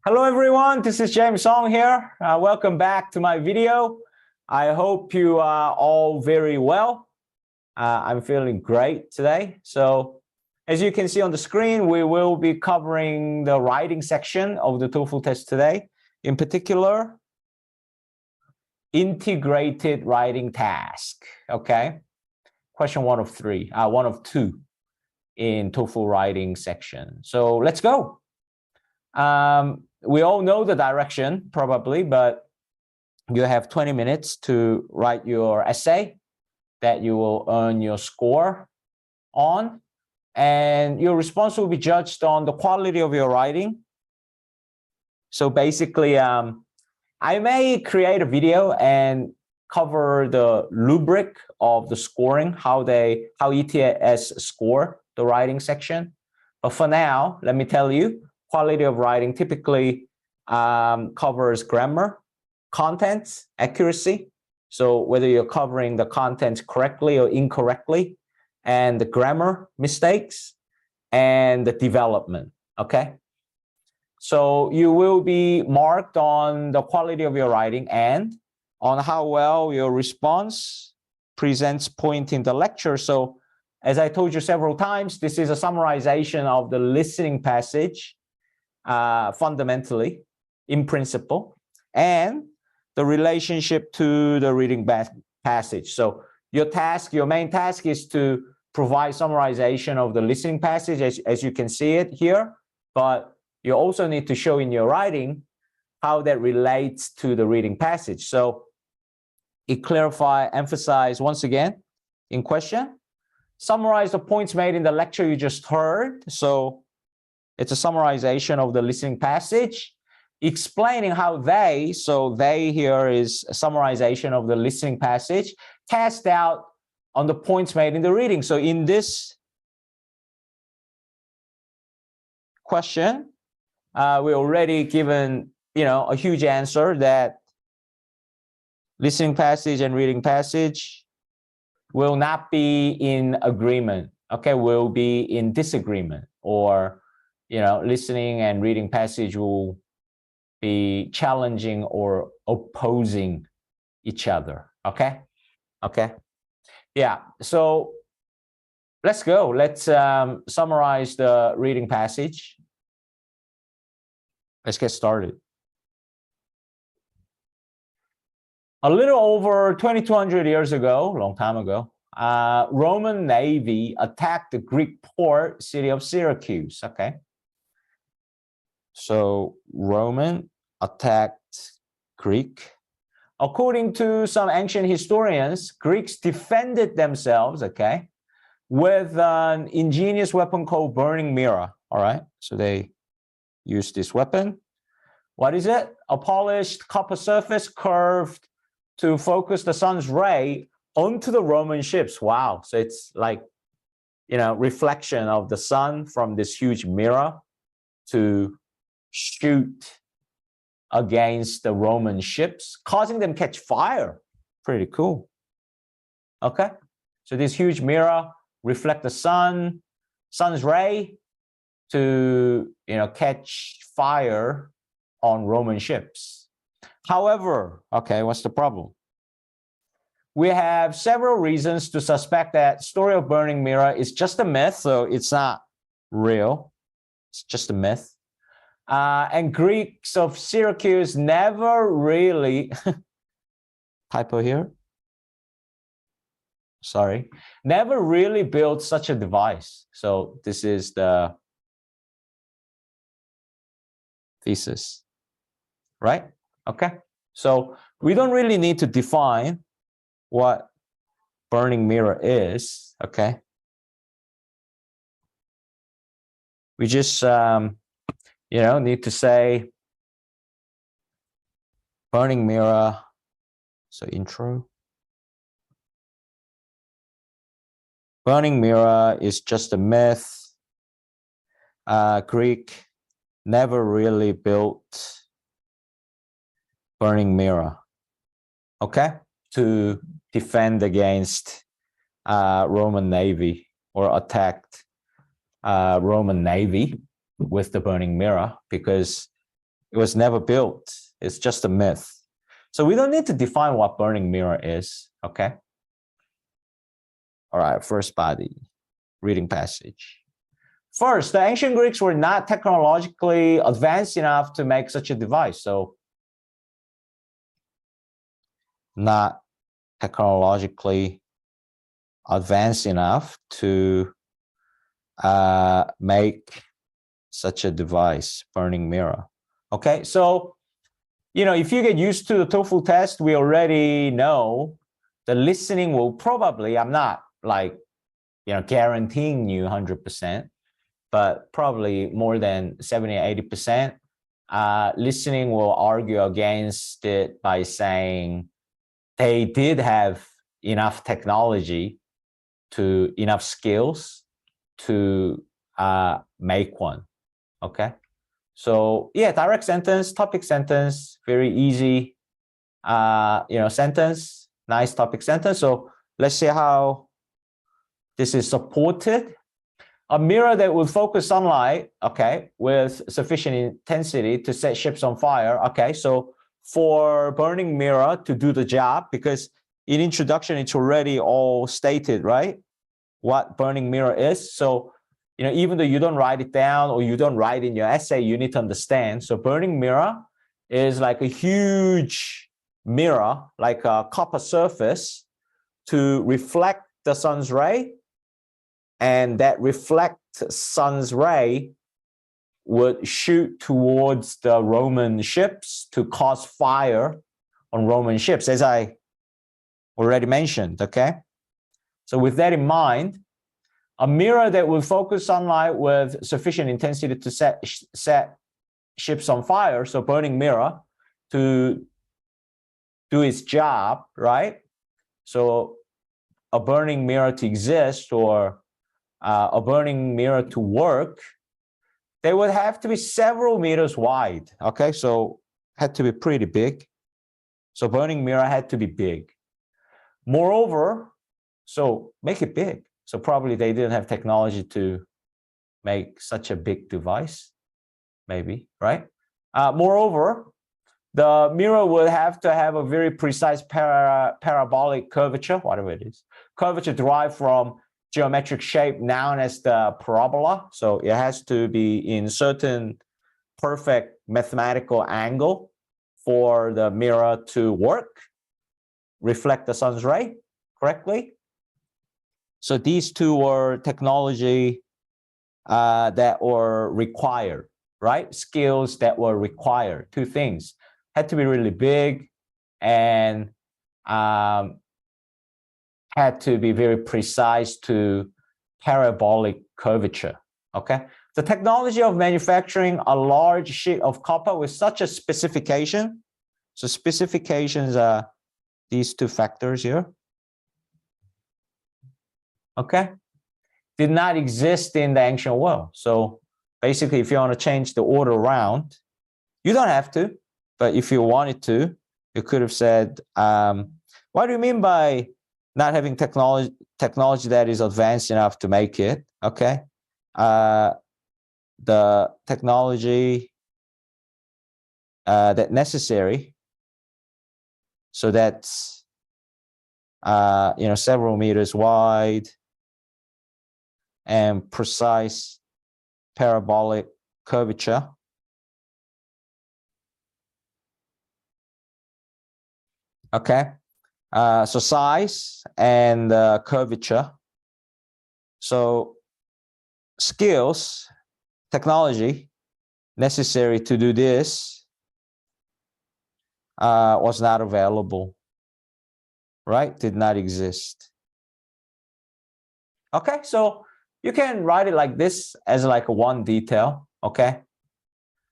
Hello everyone, this is James Song here. Welcome back to my video. I hope you are all very well. I'm feeling great today. So as you can see on the screen, we will be covering the writing section of the TOEFL test today. In particular, integrated writing task, okay? Question one of two in TOEFL writing section. So let's go. We all know the direction probably, but you have 20 minutes to write your essay that you will earn your score on, and your response will be judged on the quality of your writing. So basically, I may create a video and cover the rubric of the scoring, how ETS score the writing section. But for now, let me tell you, quality of writing typically covers grammar, content, accuracy. So whether you're covering the content correctly or incorrectly, and the grammar mistakes, and the development, okay? So you will be marked on the quality of your writing and on how well your response presents point in the lecture. So as I told you several times, this is a summarization of the listening passage, fundamentally, in principle, and the relationship to the reading passage. So your main task is to provide summarization of the listening passage as you can see it here, but you also need to show in your writing how that relates to the reading passage. So it emphasize once again in question, summarize the points made in the lecture you just heard. So it's a summarization of the listening passage, explaining how they here is a summarization of the listening passage, test out on the points made in the reading. So in this question, we already given, a huge answer that listening passage and reading passage will not be in agreement, okay, will be in disagreement, or listening and reading passage will be challenging or opposing each other, okay? Yeah, so let's go. Let's summarize the reading passage. Let's get started. A little over 2,200 years ago, long time ago, Roman Navy attacked the Greek port city of Syracuse, okay? So Roman attacked Greek. According to some ancient historians, Greeks defended themselves, okay, with an ingenious weapon called burning mirror, all right? So they used this weapon. What is it? A polished copper surface curved to focus the sun's ray onto the Roman ships. Wow, so it's like, reflection of the sun from this huge mirror to shoot against the Roman ships, causing them catch fire. Pretty cool. Okay, so this huge mirror reflect the sun's ray to catch fire on Roman ships. However, okay, what's the problem? We have several reasons to suspect that story of burning mirror is just a myth, so it's not real. It's just a myth. And Greeks of Syracuse never really, typo here, sorry, never really built such a device. So this is the thesis, right? Okay, so we don't really need to define what burning mirror is, okay? We just, need to say burning mirror, so intro. Burning mirror is just a myth. Greek never really built burning mirror, okay, to defend against Roman Navy or attacked Roman Navy with the burning mirror, because It was never built. It's just a myth. So we don't need to define what burning mirror is, okay? All right, first body, reading passage. First, the ancient Greeks were not technologically advanced enough to make such a device. So not technologically advanced enough to make such a device, burning mirror. Okay, so, you know, if you get used to the TOEFL test, we already know the listening will probably, I'm not like, you know, guaranteeing you 100%, but probably more than 70 or 80%. Listening will argue against it by saying they did have enough technology to enough skills to make one. Okay, so yeah, direct sentence, topic sentence, very easy you know, sentence, nice topic sentence. So let's see how this is supported. A mirror that will focus sunlight, okay, with sufficient intensity to set ships on fire. Okay, so for burning mirror to do the job, because in introduction it's already all stated, right, what burning mirror is. So, you know, even though you don't write it down or you don't write in your essay, you need to understand. So burning mirror is like a huge mirror, like a copper surface, to reflect the sun's ray, and that reflect sun's ray would shoot towards the Roman ships to cause fire on Roman ships, as I already mentioned, okay? So with that in mind, a mirror that will focus sunlight with sufficient intensity to set ships on fire, so burning mirror, to do its job, right? So a burning mirror to exist, or a burning mirror to work, they would have to be several meters wide, okay? So had to be pretty big. So burning mirror had to be big. Moreover, so make it big. So probably they didn't have technology to make such a big device, maybe, right? Moreover, the mirror would have to have a very precise parabolic curvature, whatever it is, curvature derived from geometric shape known as the parabola. So it has to be in certain perfect mathematical angle for the mirror to work, reflect the sun's ray correctly. So these two were technology that were required, right? Skills that were required. Two things. Had to be really big, and had to be very precise to parabolic curvature, okay? The technology of manufacturing a large sheet of copper with such a specification, so specifications are these two factors here, okay, did not exist in the ancient world. So basically, if you want to change the order around, you don't have to, but if you wanted to, you could have said, what do you mean by not having technology that is advanced enough to make it? Okay, the technology that necessary, so that's you know, several meters wide and precise parabolic curvature. Okay, so size and curvature. So skills, technology necessary to do this was not available, right? Did not exist. Okay, so you can write it like this as like one detail, okay?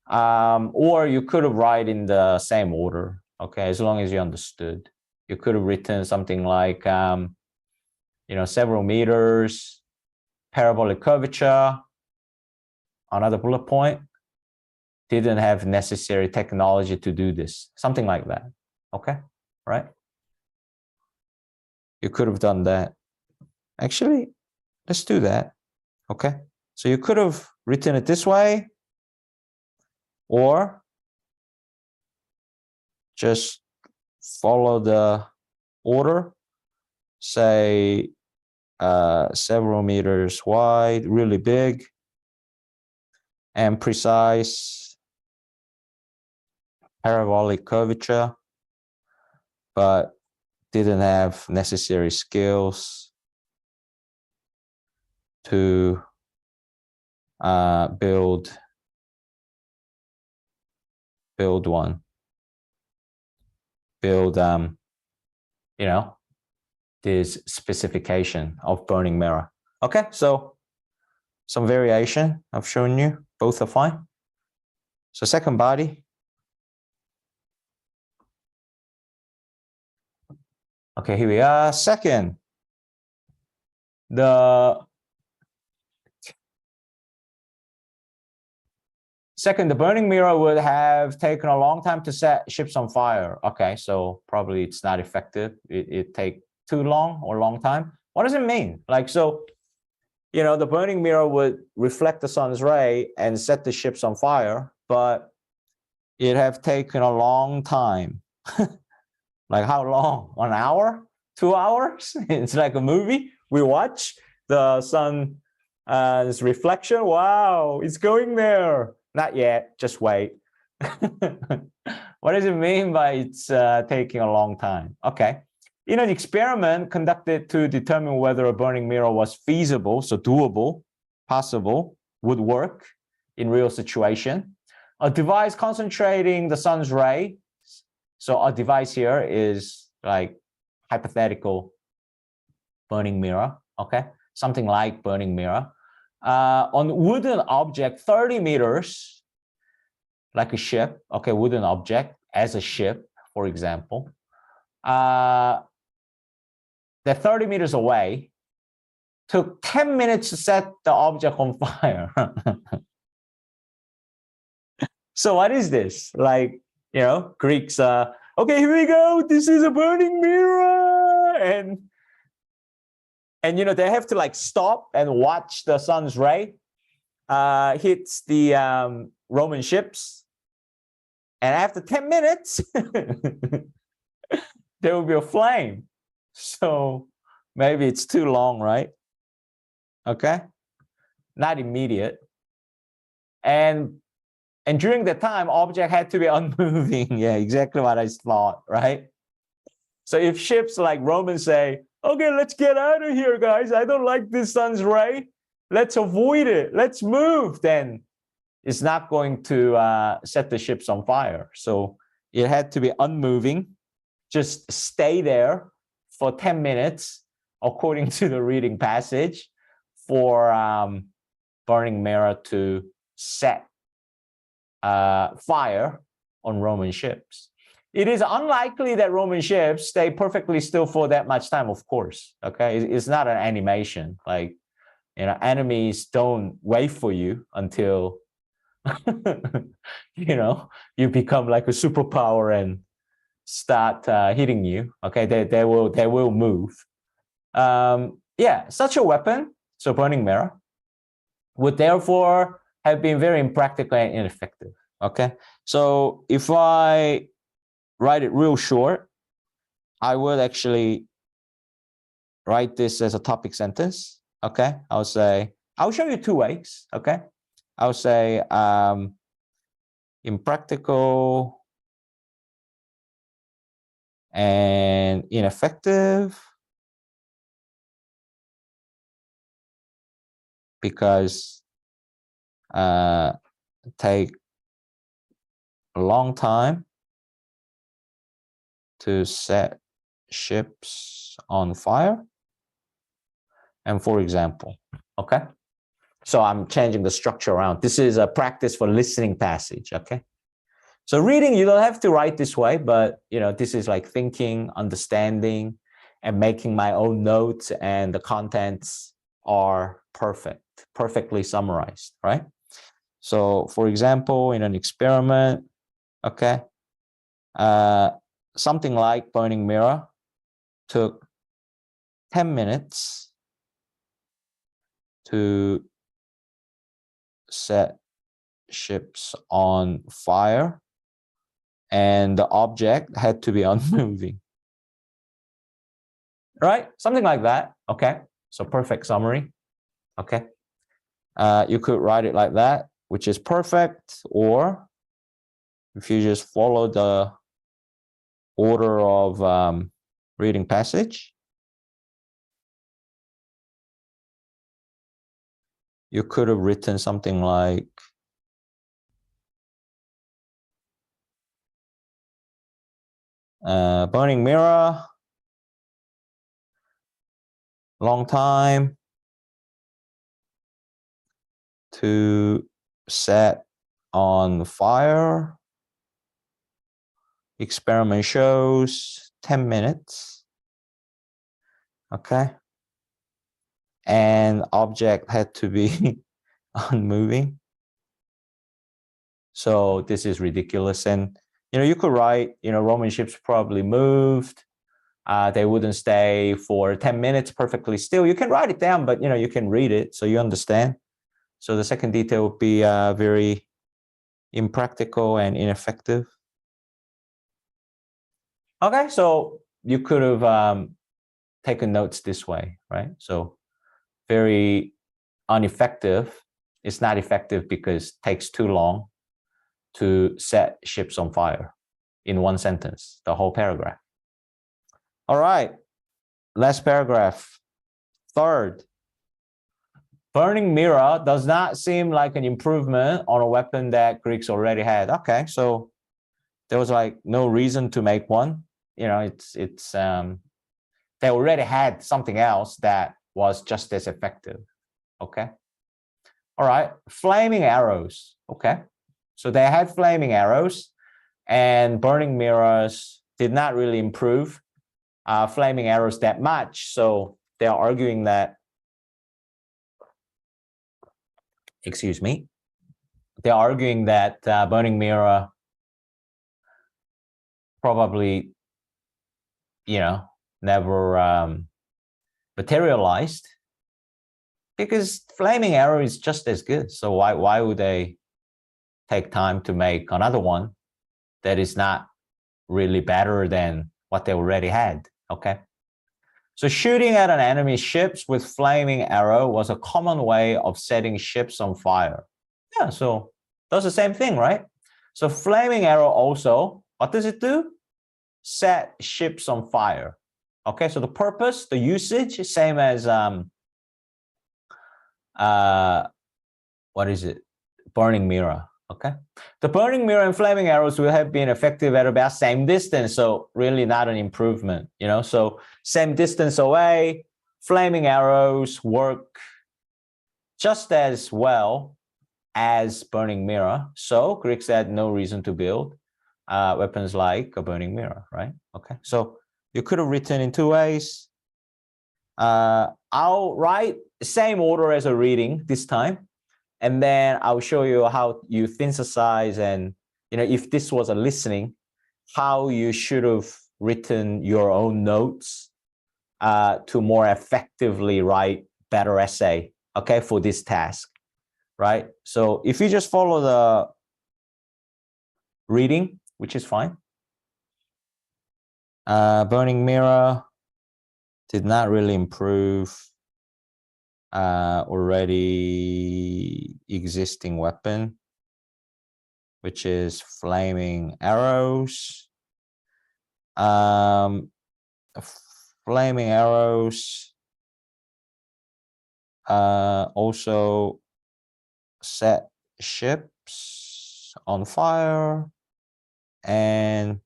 Or you could have write in the same order, okay, as long as you understood. You could have written something like, you know, several meters, parabolic curvature, another bullet point, didn't have necessary technology to do this, something like that, okay, right? You could have done that. Actually, let's do that, okay? So you could have written it this way, or just follow the order. Say several meters wide, really big and precise, parabolic curvature, but didn't have necessary skills to build one, you know, this specification of burning mirror. Okay, so some variation I've shown you, both are fine. So second body. Okay, here we are. Second, the burning mirror would have taken a long time to set ships on fire. Okay, so probably it's not effective. It take too long or long time. What does it mean? Like, so, you know, the burning mirror would reflect the sun's ray and set the ships on fire, but it have taken a long time. Like how long? 1 hour? 2 hours? It's like a movie we watch. The sun's reflection. Wow, it's going there. Not yet, just wait. What does it mean by it's taking a long time? Okay. In an experiment conducted to determine whether a burning mirror was feasible, so doable, possible, would work in real situation, a device concentrating the sun's ray. So a device here is like hypothetical burning mirror, okay? Something like burning mirror. On wooden object 30 meters, like a ship, okay, wooden object as a ship, for example. That 30 meters away took 10 minutes to set the object on fire. So what is this? Like, you know, Greeks, okay, here we go. This is a burning mirror. And you know, they have to like stop and watch the sun's ray hits the Roman ships. And after 10 minutes, there will be a flame. So maybe it's too long, right? Okay, not immediate. And during the time, object had to be unmoving. Yeah, exactly what I thought, right? So if ships like Romans say, okay, let's get out of here, guys. I don't like this sun's ray. Let's avoid it. Let's move. Then it's not going to set the ships on fire. So it had to be unmoving. Just stay there for 10 minutes, according to the reading passage, for burning mirror to set fire on Roman ships. It is unlikely that Roman ships stay perfectly still for that much time, of course. Okay, it's not an animation. Like, you know, enemies don't wait for you until you know, you become like a superpower and start hitting you. Okay, they will move. Yeah, such a weapon, so burning mirror, would therefore have been very impractical and ineffective. Okay, so if I write it real short, I would actually write this as a topic sentence. Okay, I'll say, I'll show you 2 ways. Okay, I'll say impractical and ineffective because take a long time to set ships on fire. And for example, okay, so I'm changing the structure around. This is a practice for listening passage. Okay, so reading, you don't have to write this way, but you know, this is like thinking, understanding, and making my own notes, and the contents are perfectly summarized, right? So for example, in an experiment, okay, something like burning mirror took 10 minutes to set ships on fire, and the object had to be unmoving. Right? Something like that. Okay. So perfect summary. Okay. You could write it like that, which is perfect, or if you just follow the order of reading passage, you could have written something like burning mirror, long time to set on fire. Experiment shows 10 minutes. Okay. And object had to be unmoving. So this is ridiculous. And, you could write, Roman ships probably moved. They wouldn't stay for 10 minutes perfectly still. You can write it down, but, you can read it so you understand. So the second detail would be very impractical and ineffective. Okay, so you could have taken notes this way, right? So very ineffective. It's not effective because it takes too long to set ships on fire in one sentence, the whole paragraph. All right, last paragraph. Third, burning mirror does not seem like an improvement on a weapon that Greeks already had. Okay, so there was like no reason to make one. They already had something else that was just as effective. Okay. All right, flaming arrows. Okay, so they had flaming arrows, and burning mirrors did not really improve flaming arrows that much. So they are arguing that, excuse me, they're arguing that burning mirror probably, never materialized, because flaming arrow is just as good. So why would they take time to make another one that is not really better than what they already had? Okay. So shooting at an enemy ships with flaming arrow was a common way of setting ships on fire. Yeah, so does the same thing, right? So flaming arrow also, what does it do? Set ships on fire. Okay, so the purpose, the usage is same as what is it? Burning mirror. Okay, the burning mirror and flaming arrows will have been effective at about same distance, so really not an improvement, so same distance away, flaming arrows work just as well as burning mirror. So Greeks had no reason to build weapons like a burning mirror, right? Okay, so you could have written in two ways. I'll write the same order as a reading this time, and then I'll show you how you synthesize, and if this was a listening, how you should have written your own notes to more effectively write better essay, okay, for this task, right? So if you just follow the reading, which is fine. Burning mirror did not really improve already existing weapon, which is flaming arrows. Flaming arrows also set ships on fire, and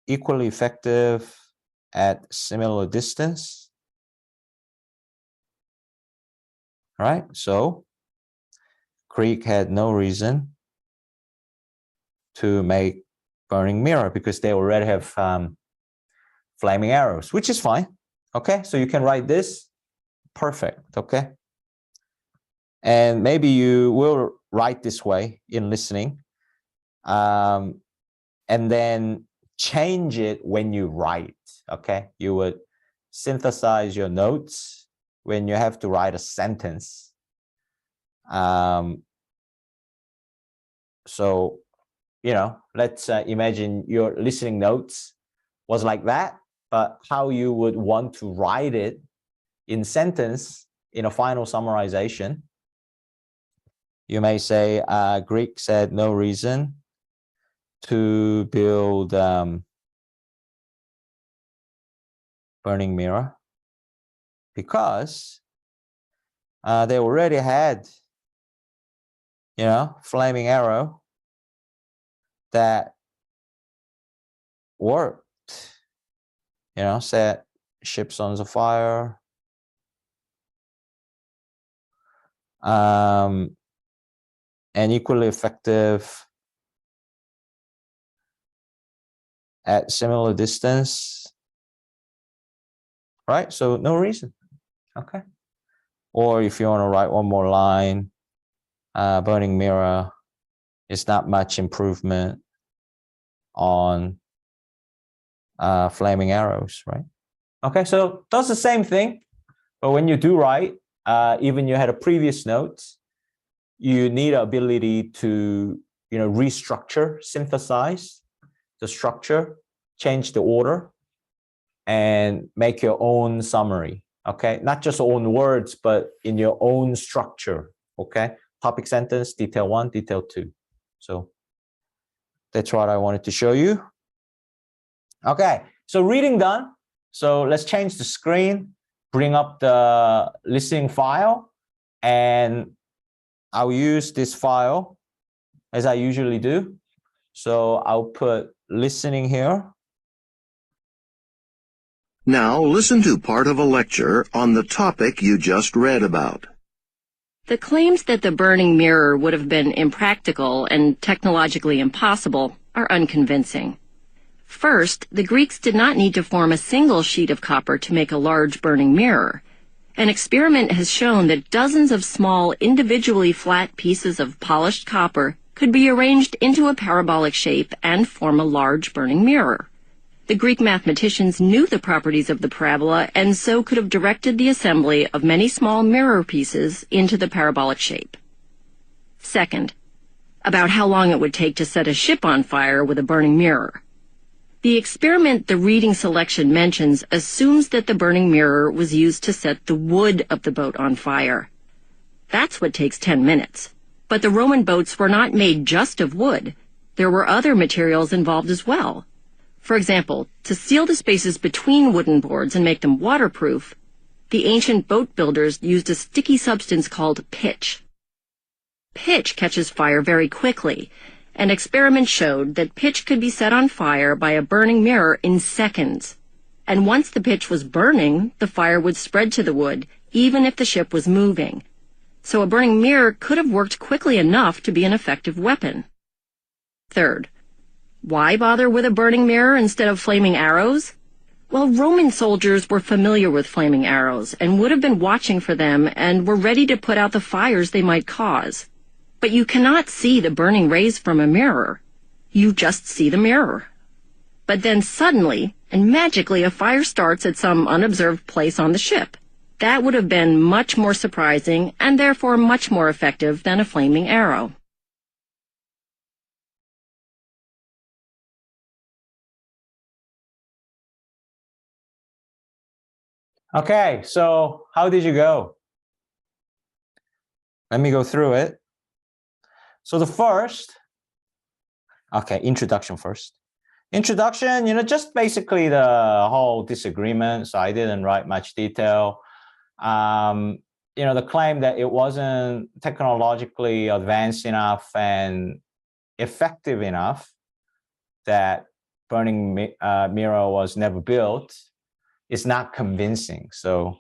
equally effective at similar distance. All right, so Greek had no reason to make burning mirror because they already have flaming arrows, which is fine. Okay, so you can write this perfect. Okay, and maybe you will write this way in listening, and then change it when you write. Okay, you would synthesize your notes when you have to write a sentence. So let's imagine your listening notes was like that, but how you would want to write it in sentence in a final summarization. You may say, Greek said no reason to build burning mirror because they already had, flaming arrow that worked, set ships on the fire, and equally effective at similar distance, right? So no reason, okay? Or if you want to write one more line, burning mirror is not much improvement on flaming arrows, right? Okay, so that's the same thing, but when you do write, even you had a previous note, you need ability to, restructure, synthesize the structure, change the order, and make your own summary, okay? Not just own words, but in your own structure, okay? Topic sentence, detail 1, detail 2. So that's what I wanted to show you. Okay, so reading done. So let's change the screen, bring up the listening file, and I'll use this file as I usually do. So I'll put listening here. Now listen to part of a lecture on the topic you just read about. The claims that the burning mirror would have been impractical and technologically impossible are unconvincing. First, the Greeks did not need to form a single sheet of copper to make a large burning mirror. An experiment has shown that dozens of small, individually flat pieces of polished copper could be arranged into a parabolic shape and form a large burning mirror. The Greek mathematicians knew the properties of the parabola and so could have directed the assembly of many small mirror pieces into the parabolic shape. Second, about how long it would take to set a ship on fire with a burning mirror. The experiment the reading selection mentions assumes that the burning mirror was used to set the wood of the boat on fire. That's what takes 10 minutes. But the Roman boats were not made just of wood. There were other materials involved as well. For example, to seal the spaces between wooden boards and make them waterproof, the ancient boat builders used a sticky substance called pitch. Pitch catches fire very quickly, and experiments showed that pitch could be set on fire by a burning mirror in seconds. And once the pitch was burning, the fire would spread to the wood, even if the ship was moving. So a burning mirror could have worked quickly enough to be an effective weapon. Third, why bother with a burning mirror instead of flaming arrows? Well, Roman soldiers were familiar with flaming arrows and would have been watching for them and were ready to put out the fires they might cause. But you cannot see the burning rays from a mirror. You just see the mirror. But then suddenly and magically a fire starts at some unobserved place on the ship. That would have been much more surprising and therefore much more effective than a flaming arrow. Okay, so how did you go? Let me go through it. So the first, okay, introduction first. Introduction, just basically the whole disagreement. So I didn't write much detail. The claim that it wasn't technologically advanced enough and effective enough that burning mirror was never built is not convincing. So,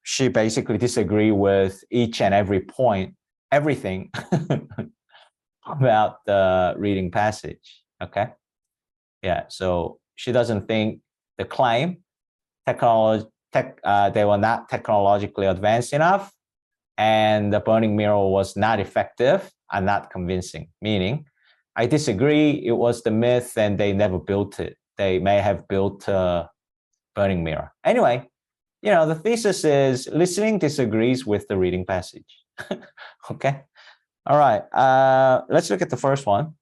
she basically disagreed with each and every point, everything about the reading passage, okay? Yeah, so she doesn't think the claim, they were not technologically advanced enough, and the burning mirror was not effective and not convincing, meaning I disagree, it was the myth and they never built it. They may have built a burning mirror. Anyway, the thesis is listening disagrees with the reading passage, okay? All right, let's look at the first one.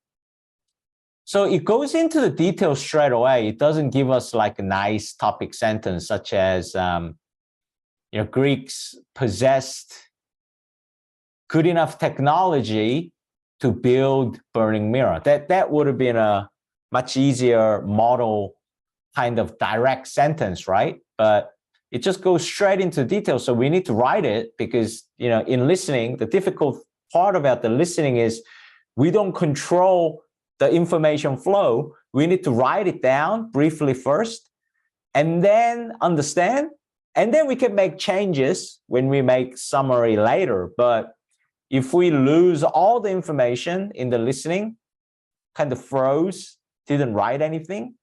So it goes into the details straight away. It doesn't give us like a nice topic sentence such as, Greeks possessed good enough technology to build burning mirror. That would have been a much easier model kind of direct sentence, right? But it just goes straight into detail. So we need to write it because, in listening, the difficult part about the listening is we don't control the information flow. We need to write it down briefly first and then understand. And then we can make changes when we make summary later. But if we lose all the information in the listening, kind of froze, didn't write anything,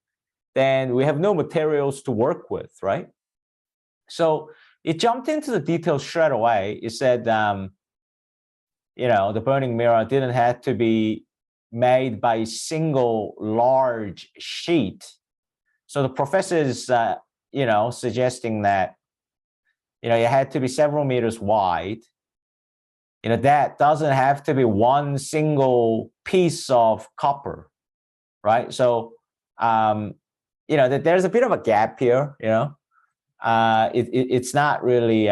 then we have no materials to work with, right? So it jumped into the details straight away. It said, the burning mirror didn't have to be made by a single large sheet. So the professor is, suggesting that, it had to be several meters wide. That doesn't have to be one single piece of copper, right? So, that there's a bit of a gap here, it's not really,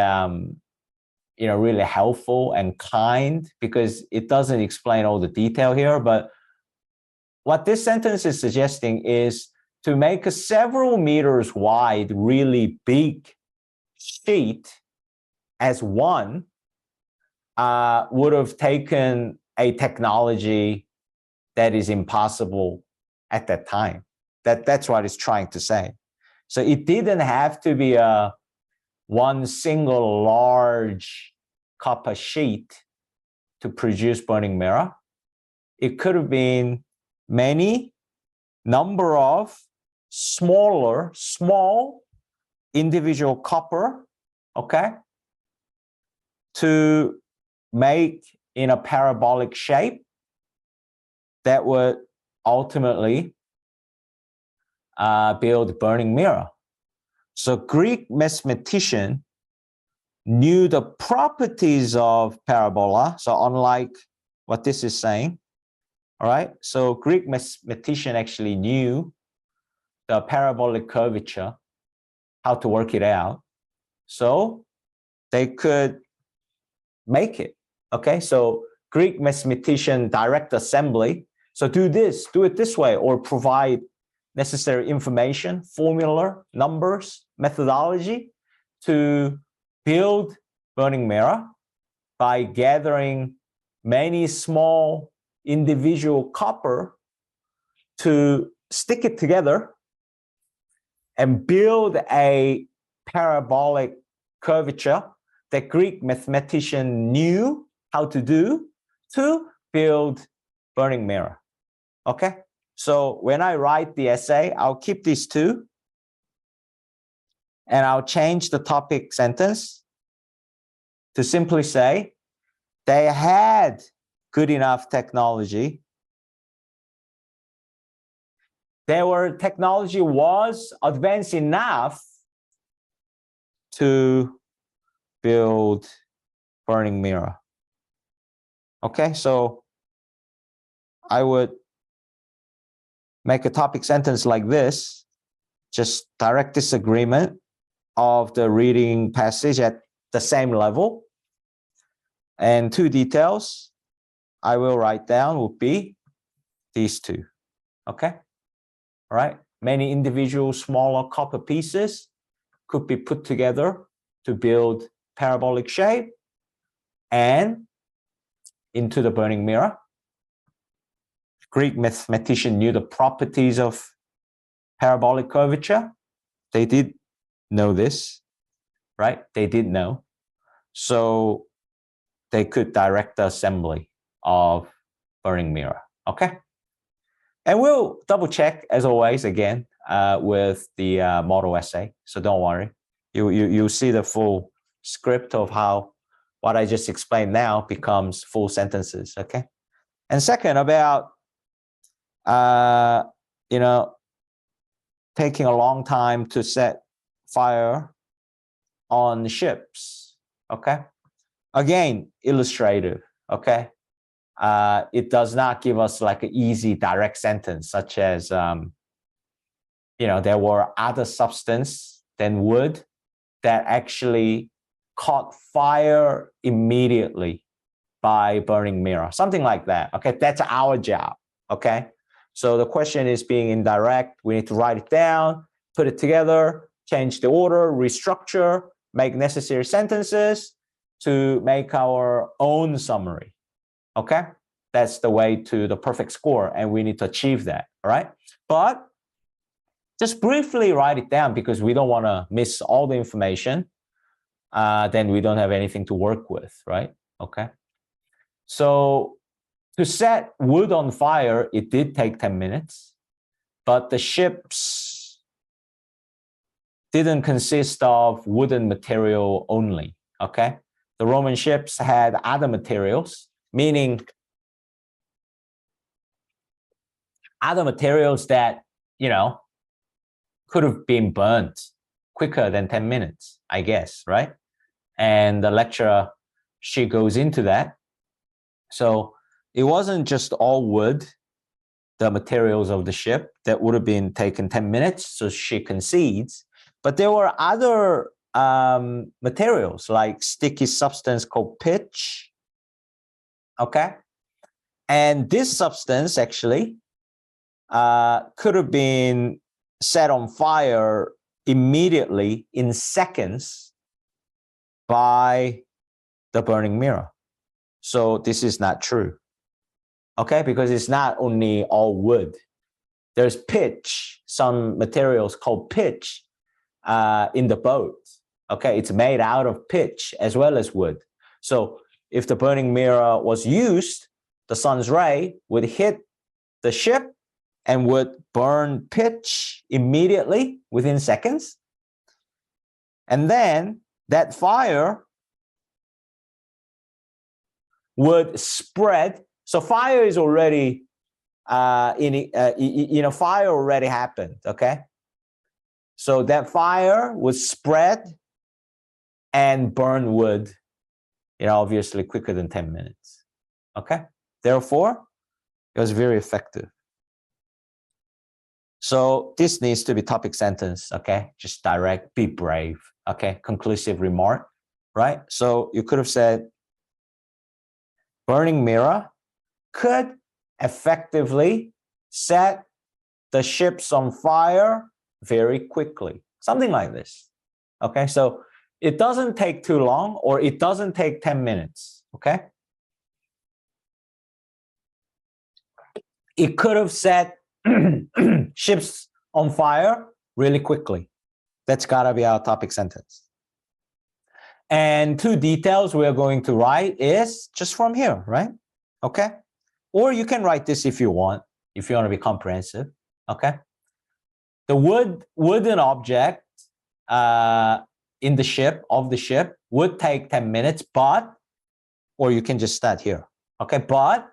really helpful and kind because it doesn't explain all the detail here. But what this sentence is suggesting is to make a several meters wide, really big sheet as one would have taken a technology that is impossible at that time. That's what it's trying to say. So it didn't have to be one single large copper sheet to produce burning mirror. It could have been many number of small individual copper, okay, to make in a parabolic shape that would ultimately build burning mirror. So Greek mathematician knew the properties of parabola. So unlike what this is saying, all right? So Greek mathematician actually knew the parabolic curvature, how to work it out. So they could make it, okay? So Greek mathematician direct assembly. So do it this way, or provide necessary information, formula, numbers, methodology to build burning mirror by gathering many small individual copper to stick it together and build a parabolic curvature that Greek mathematician knew how to do to build burning mirror, okay? So when I write the essay, I'll keep these two and I'll change the topic sentence to simply say, they had good enough technology. Technology was advanced enough to build burning mirror. Okay, so I would make a topic sentence like this, just direct disagreement of the reading passage at the same level. And two details I will write down would be these two, okay? All right, many individual smaller copper pieces could be put together to build parabolic shape and into the burning mirror. Greek mathematician knew the properties of parabolic curvature. They did know this, right? They did know. So they could direct the assembly of burning mirror, okay? And we'll double check, as always, again, with the model essay. So don't worry. You'll see the full script of how what I just explained now becomes full sentences, okay? And second, about, taking a long time to set fire on ships, okay? Again, illustrative, okay? it does not give us like an easy direct sentence, such as, there were other substance than wood that actually caught fire immediately by burning mirror, something like that. Okay, that's our job. Okay, so the question is being indirect. We need to write it down, put it together, change the order, restructure, make necessary sentences to make our own summary. Okay, that's the way to the perfect score, and we need to achieve that. All right, but just briefly write it down because we don't want to miss all the information. Then we don't have anything to work with, right? Okay. So to set wood on fire, it did take 10 minutes, but the ships didn't consist of wooden material only, okay? The Roman ships had other materials, meaning other materials that, could have been burnt quicker than 10 minutes, I guess, right? And the lecturer, she goes into that. So it wasn't just all wood, the materials of the ship that would have been taken 10 minutes, so she concedes, but there were other materials like sticky substance called pitch, okay? And this substance actually could have been set on fire immediately in seconds by the burning mirror. So this is not true, okay? Because it's not only all wood. There's pitch, some materials called pitch in the boat, okay? It's made out of pitch as well as wood. So if the burning mirror was used, the sun's ray would hit the ship and would burn pitch immediately within seconds. And then that fire would spread. So fire is already, fire already happened, okay? So that fire would spread and burn wood, obviously quicker than 10 minutes, okay? Therefore, it was very effective. So this needs to be topic sentence, okay? Just direct, be brave, okay? Conclusive remark, right? So you could have said, burning mirror could effectively set the ships on fire very quickly. Something like this, okay? So it doesn't take too long, or it doesn't take 10 minutes, okay? It could have set ships on fire really quickly. That's gotta be our topic sentence. And two details we're going to write is just from here, right? Okay. Or you can write this if you want to be comprehensive, okay? The wooden object in the ship, would take 10 minutes, or you can just start here, okay? But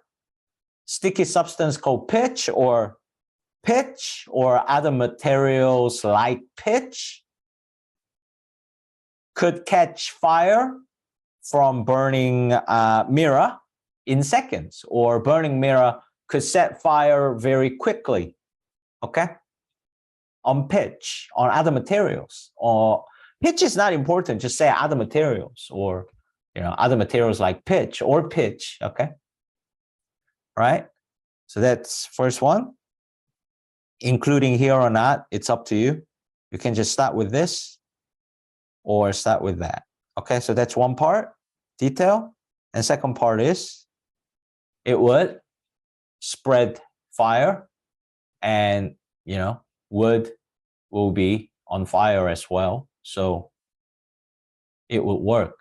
sticky substance called pitch or other materials like pitch could catch fire from burning mirror in seconds, or burning mirror could set fire very quickly, okay? On pitch, on other materials, or pitch is not important, just say other materials, or other materials like pitch, okay? Right? So that's first one. Including here or not, it's up to you. You can just start with this or start with that. Okay, so that's one part, detail. And second part is, it would spread fire, and wood will be on fire as well. So it will work.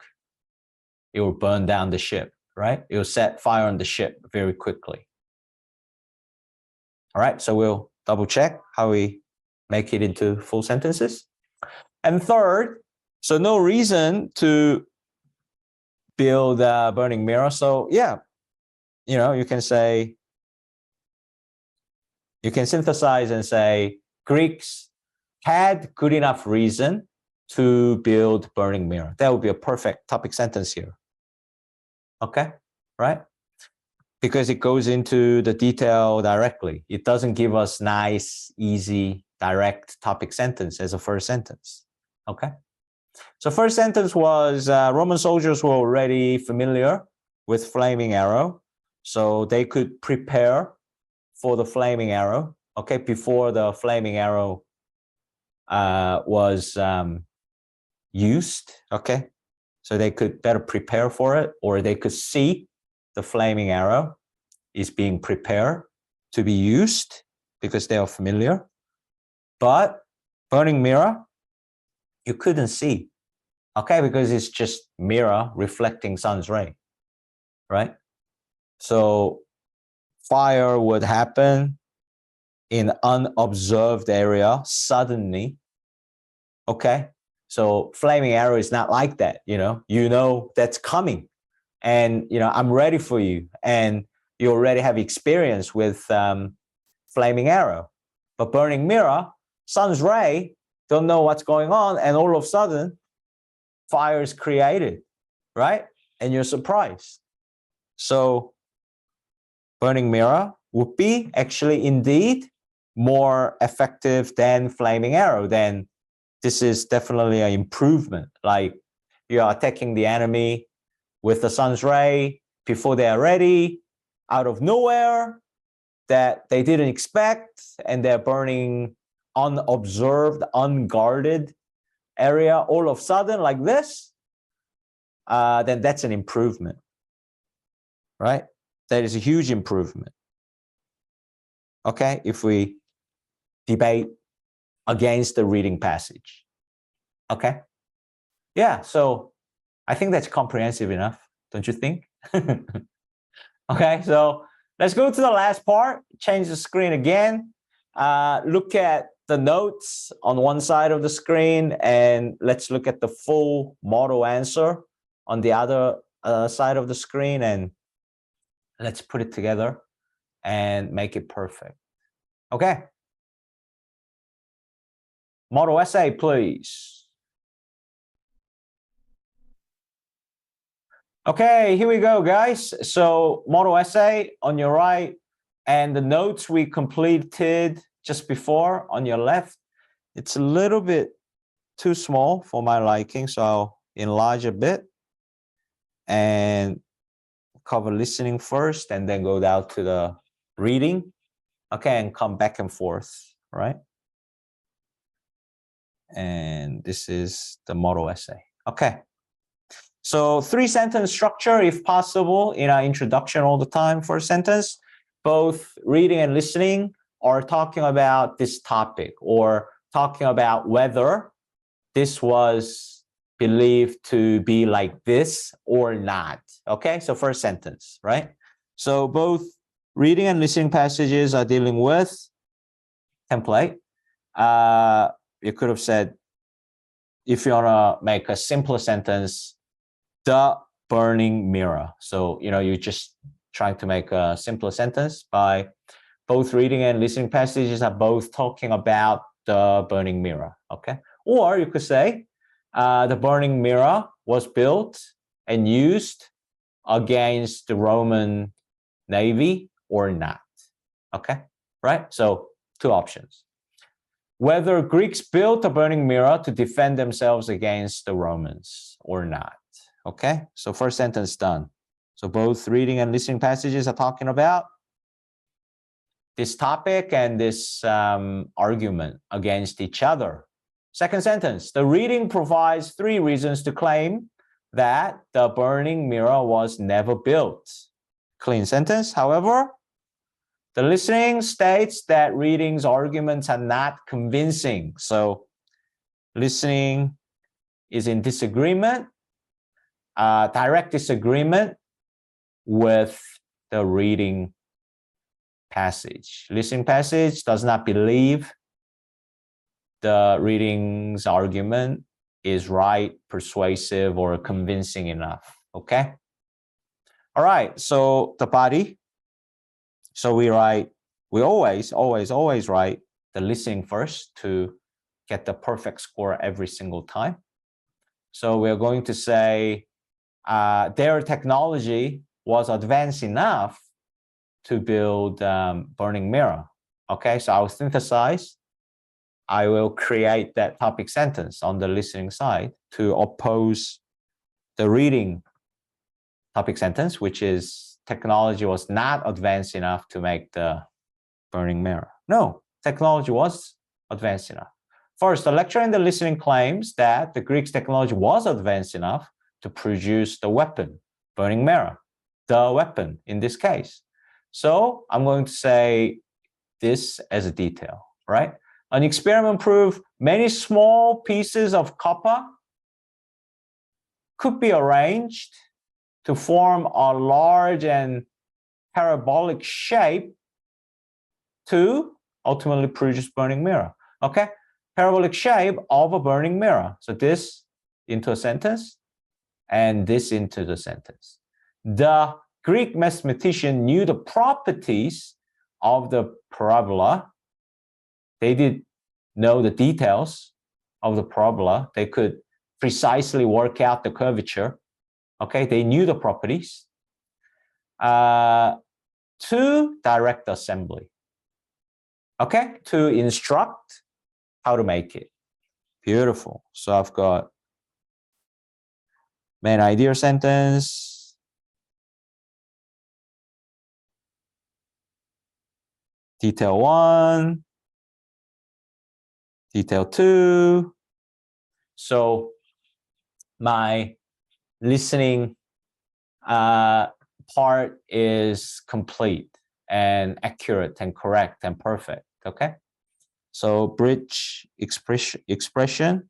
It will burn down the ship, right? It will set fire on the ship very quickly. All right, so we'll double check how we make it into full sentences. And third, so no reason to build a burning mirror. So yeah, you can say, you can synthesize and say, Greeks had good enough reason to build burning mirror. That would be a perfect topic sentence here. Okay, right? because it goes into the detail directly. It doesn't give us nice, easy, direct topic sentence as a first sentence. Okay. So first sentence was Roman soldiers were already familiar with flaming arrow, so they could prepare for the flaming arrow. Okay, before the flaming arrow was used. Okay, so they could better prepare for it, or they could see the flaming arrow is being prepared to be used because they are familiar. But burning mirror, you couldn't see. Okay, because it's just mirror reflecting sun's ray, right? So fire would happen in unobserved area suddenly. Okay, so flaming arrow is not like that. You know that's coming, and I'm ready for you, and you already have experience with flaming arrow. But burning mirror, sun's ray, don't know what's going on, and all of a sudden fire is created, right? And you're surprised. So burning mirror would be actually indeed more effective than flaming arrow. Then this is definitely an improvement. Like you are attacking the enemy with the sun's ray before they are ready, out of nowhere, that they didn't expect, and they're burning unobserved, unguarded area all of a sudden like this, then that's an improvement, right? That is a huge improvement. Okay, if we debate against the reading passage. Okay, yeah, so I think that's comprehensive enough, don't you think? Okay, so let's go to the last part. Change the screen again. Look at the notes on one side of the screen, and let's look at the full model answer on the other side of the screen, and let's put it together and make it perfect. Okay. Model essay, please. Okay, here we go, guys. So model essay on your right, and the notes we completed just before on your left. It's a little bit too small for my liking, so I'll enlarge a bit and cover listening first, and then go down to the reading. Okay, and come back and forth, right? And this is the model essay. Okay. So 3-sentence structure, if possible, in our introduction all the time for a sentence. Both reading and listening are talking about this topic, or talking about whether this was believed to be like this or not. Okay, so first sentence, right? So both reading and listening passages are dealing with template. You could have said, if you want to make a simpler sentence, the burning mirror. So, you're just trying to make a simpler sentence by both reading and listening passages are both talking about the burning mirror. Okay. Or you could say the burning mirror was built and used against the Roman Navy or not. Okay. Right. So 2 options. Whether Greeks built a burning mirror to defend themselves against the Romans or not. Okay, so first sentence done. So both reading and listening passages are talking about this topic and this argument against each other. Second sentence, the reading provides 3 reasons to claim that the burning mirror was never built. Clean sentence. However, the listening states that reading's arguments are not convincing. So listening is in disagreement, direct disagreement with the reading passage. Listening passage does not believe the reading's argument is right, persuasive, or convincing enough. Okay? All right, so the body. So we always write the listening first to get the perfect score every single time. So we're going to say their technology was advanced enough to build burning mirror. Okay, so I'll synthesize. I will create that topic sentence on the listening side to oppose the reading topic sentence, which is technology was not advanced enough to make the burning mirror. No, technology was advanced enough. First, the lecturer in the listening claims that the Greeks' technology was advanced enough to produce the weapon, burning mirror, the weapon in this case. So I'm going to say this as a detail, right? An experiment proved many small pieces of copper could be arranged to form a large and parabolic shape to ultimately produce burning mirror. Okay, parabolic shape of a burning mirror. So this into a sentence and this into the sentence. The Greek mathematician knew the properties of the parabola. They did know the details of the parabola. They could precisely work out the curvature. Okay, they knew the properties. To direct assembly. Okay, to instruct how to make it. Beautiful. So I've got main idea sentence, detail 1, detail 2. So my listening part is complete and accurate and correct and perfect. Okay, so bridge expression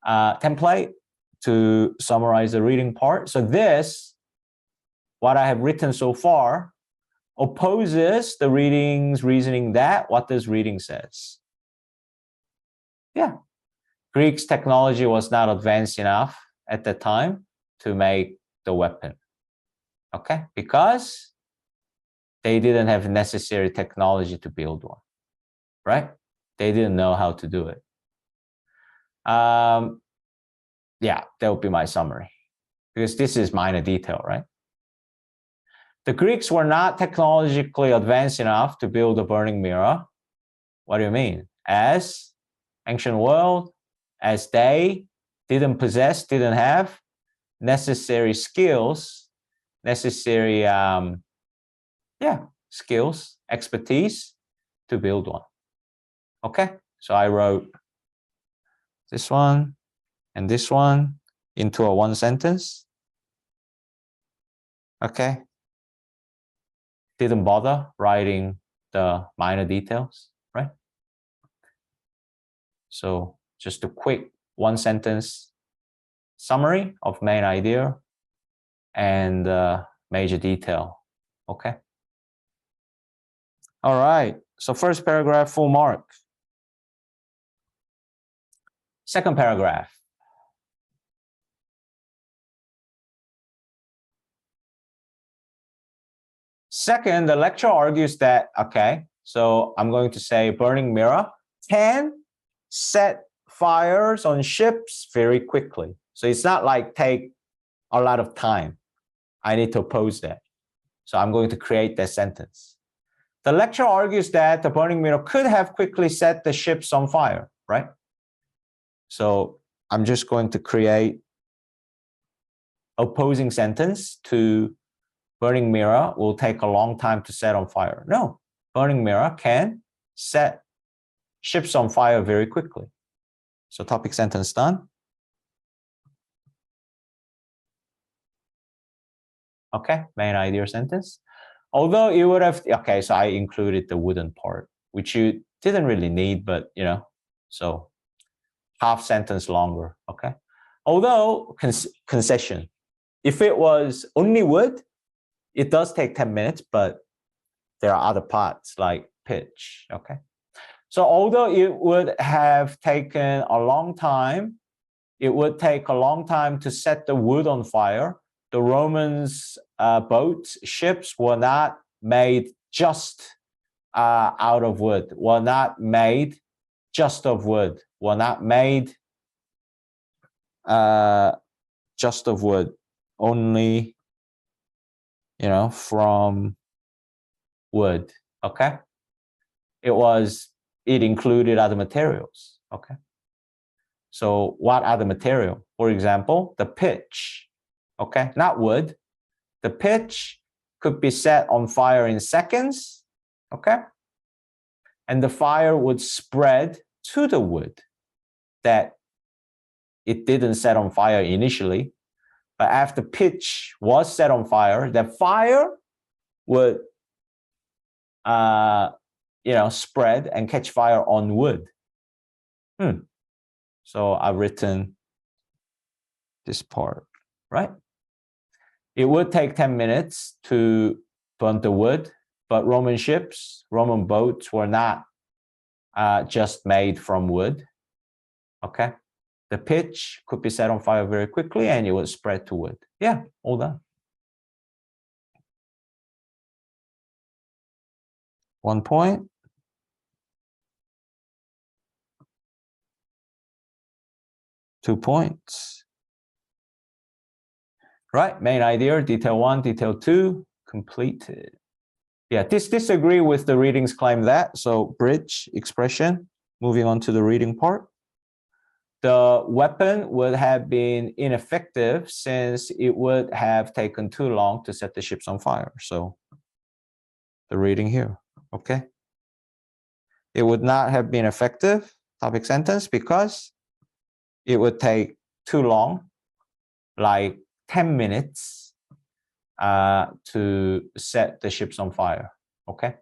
template to summarize the reading part. So this, what I have written so far, opposes the reading's reasoning that what this reading says. Yeah, Greeks' technology was not advanced enough at that time to make the weapon. Okay, because they didn't have necessary technology to build one, right? They didn't know how to do it. Yeah, that would be my summary, because this is minor detail, right? The Greeks were not technologically advanced enough to build a burning mirror. What do you mean? As ancient world, as they didn't possess, didn't have necessary skills, necessary skills, expertise to build one. Okay, so I wrote this one and this one into a one sentence. Okay, didn't bother writing the minor details, right? So just a quick one sentence summary of main idea and major detail. Okay. All right, so first paragraph, full mark. Second paragraph. Second, the lecturer argues that, okay, so I'm going to say burning mirror can set fires on ships very quickly. So it's not like take a lot of time. I need to oppose that. So I'm going to create that sentence. The lecturer argues that the burning mirror could have quickly set the ships on fire, right? So I'm just going to create opposing sentence to burning mirror will take a long time to set on fire. No, burning mirror can set ships on fire very quickly. So topic sentence done. Okay, main idea sentence. Although it would have, okay, so I included the wooden part, which you didn't really need, but you know, so half sentence longer, okay? Although, concession, if it was only wood, it does take 10 minutes, but there are other parts like pitch, okay? So although it would have taken a long time, it would take a long time to set the wood on fire. The Romans' boats, ships were not made just out of wood, were not made just of wood, were not made just of wood, only, you know, from wood, okay? It included other materials, okay? So what other material? For example, the pitch, okay? Not wood. The pitch could be set on fire in seconds, okay? And the fire would spread to the wood that it didn't set on fire initially. But after pitch was set on fire, the fire would spread and catch fire on wood. So I've written this part, right? It would take 10 minutes to burn the wood, but Roman boats were not just made from wood, okay? The pitch could be set on fire very quickly and it would spread to wood. Yeah, all done. 1 point. 2 points. Right, main idea, detail 1, detail 2, completed. Yeah, disagree with the readings claim that, so bridge expression, moving on to the reading part. The weapon would have been ineffective since it would have taken too long to set the ships on fire. So the reading here, okay? It would not have been effective, topic sentence, because it would take too long, like 10 minutes to set the ships on fire, okay?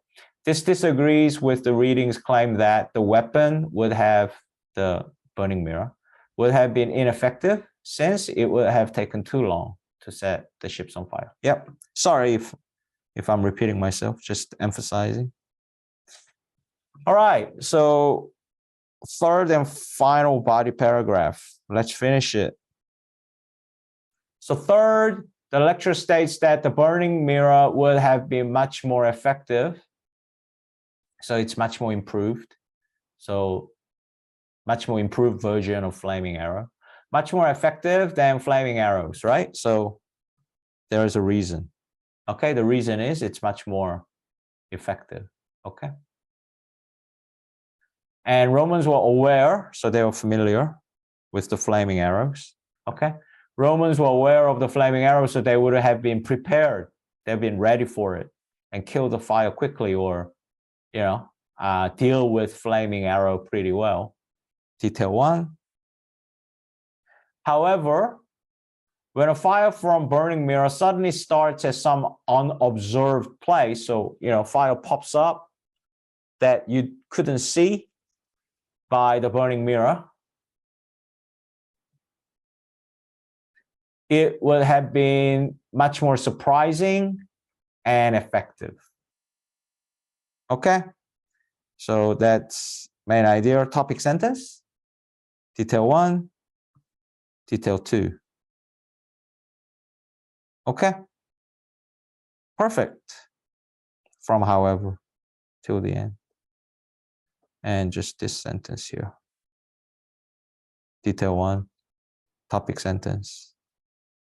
This disagrees with the readings claim that the weapon would have, the burning mirror, would have been ineffective since it would have taken too long to set the ships on fire. Yep, sorry if I'm repeating myself, just emphasizing. All right, so third and final body paragraph. Let's finish it. So third, the lecture states that the burning mirror would have been much more effective. So it's much more improved. So much more improved version of flaming arrow. Much more effective than flaming arrows, right? So there is a reason. Okay, the reason is it's much more effective. Okay. And Romans were aware, so they were familiar with the flaming arrows. Okay. Romans were aware of the flaming arrows, so they would have been prepared. They've been ready for it and kill the fire quickly, or, deal with flaming arrow pretty well. Detail 1. However, when a fire from burning mirror suddenly starts at some unobserved place, so, fire pops up that you couldn't see by the burning mirror, it would have been much more surprising and effective. Okay, so that's main idea, topic sentence. Detail 1, detail 2. Okay, perfect. From however till the end. And just this sentence here. Detail 1, topic sentence,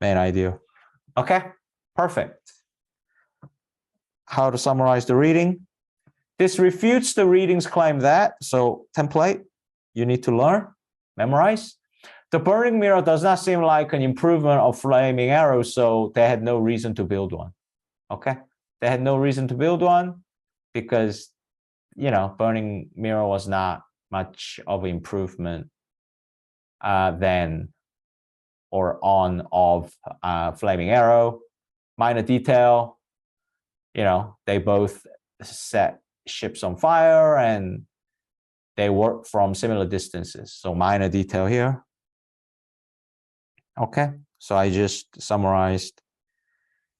main idea. Okay, perfect. How to summarize the reading? This refutes the readings claim that, so template, you need to learn, memorize. The burning mirror does not seem like an improvement of flaming arrow, so they had no reason to build one. Okay, they had no reason to build one because, burning mirror was not much of an improvement than or on of flaming arrow. Minor detail, they both set ships on fire and they work from similar distances. So minor detail here. Okay, so I just summarized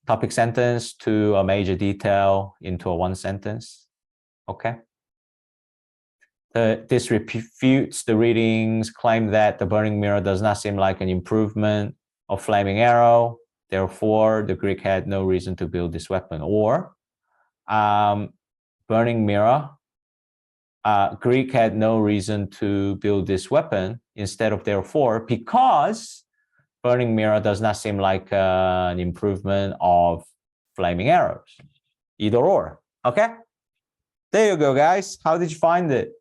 topic sentence to a major detail into a one sentence. Okay. This refutes the readings claim that the burning mirror does not seem like an improvement of flaming arrow. Therefore, the Greek had no reason to build this weapon. Or burning mirror, Greek had no reason to build this weapon instead of therefore, because burning mirror does not seem like an improvement of flaming arrows. Either or. Okay, there you go, guys. How did you find it?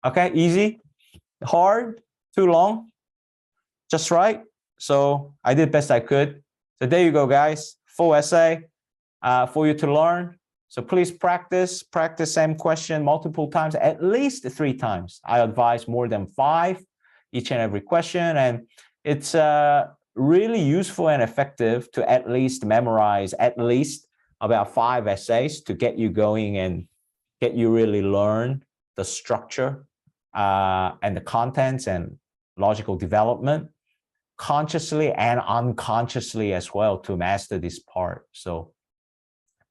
Okay, easy, hard, too long, just right. So I did best I could. So there you go, guys. Full essay for you to learn. So please practice same question multiple times, at least 3 times. I advise more than 5 each and every question. And it's really useful and effective to at least memorize at least about 5 essays to get you going and get you really learn the structure and the contents and logical development consciously and unconsciously as well to master this part. So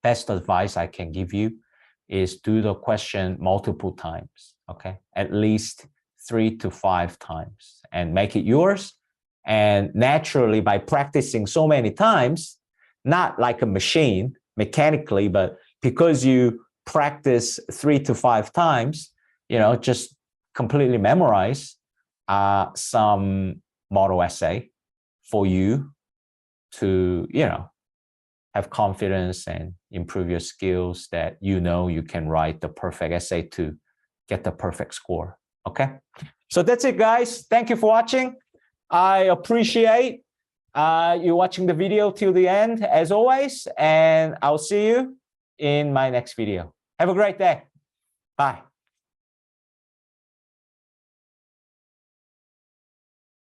best advice I can give you is do the question multiple times, okay? At least 3 to 5 times and make it yours. And naturally, by practicing so many times, not like a machine mechanically, but because you practice 3 to 5 times, you know, just completely memorize some model essay for you to, you know, have confidence and improve your skills that you know you can write the perfect essay to get the perfect score. Okay, so that's it, guys. Thank you for watching. I appreciate you watching the video till the end as always, and I'll see you in my next video. Have a great day. Bye.